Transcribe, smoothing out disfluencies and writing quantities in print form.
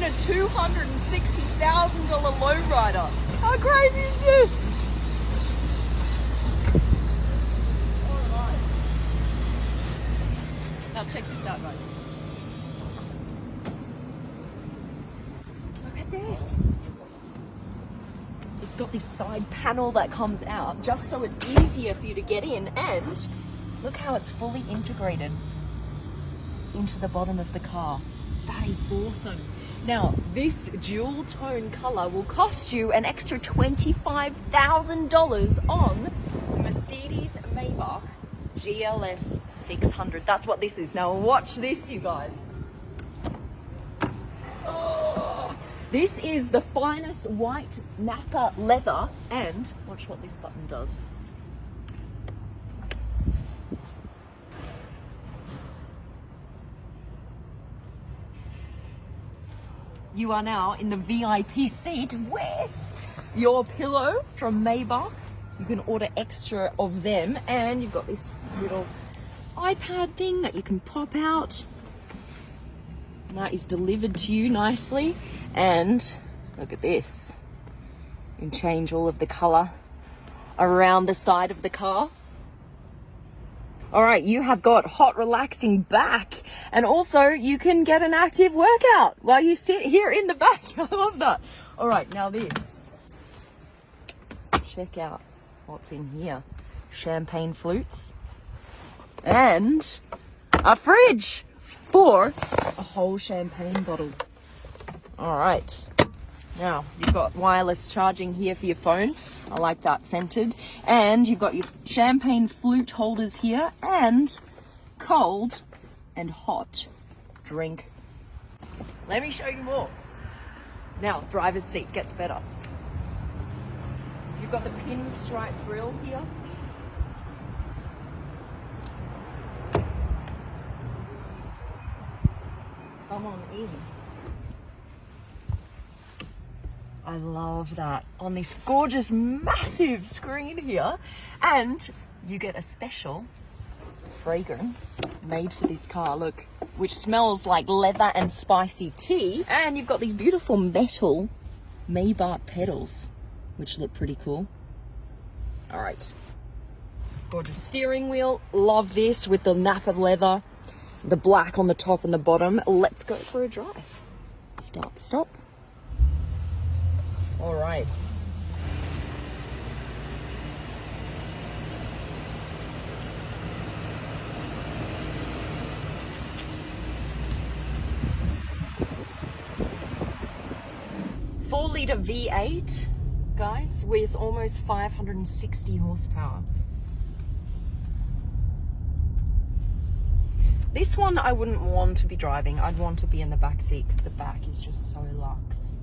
a $260,000 lowrider. How great is this? Alright. Now check this out, guys. Look at this. It's got this side panel that comes out just so it's easier for you to get in, and look how it's fully integrated into the bottom of the car. That is awesome. Now, this dual tone color will cost you an extra $25,000 on the Mercedes Maybach GLS 600. That's what this is. Now watch this, you guys. Oh, this is the finest white Napa leather, and watch what this button does. You are now in the VIP seat with your pillow from Maybach. You can order extra of them, and you've got this little iPad thing that you can pop out. And that is delivered to you nicely. And look at this. You can change all of the color around the side of the car. All right, you have got hot, relaxing back, and also you can get an active workout while you sit here in the back. I love that. All right, now this. Check out what's in here. Champagne flutes and a fridge for a whole champagne bottle. All right. Now, you've got wireless charging here for your phone. I like that, scented. And you've got your champagne flute holders here, and cold and hot drink. Let me show you more. Now, driver's seat gets better. You've got the pinstripe grille here. Come on in. I love that on this gorgeous, massive screen here. And you get a special fragrance made for this car, look, which smells like leather and spicy tea. And you've got these beautiful metal Maybach pedals, which look pretty cool. All right. Gorgeous steering wheel. Love this with the Napa leather, the black on the top and the bottom. Let's go for a drive. Start, stop. All right. Four-liter V8, guys, with almost 560 horsepower. This one I wouldn't want to be driving. I'd want to be in the back seat because the back is just so luxe.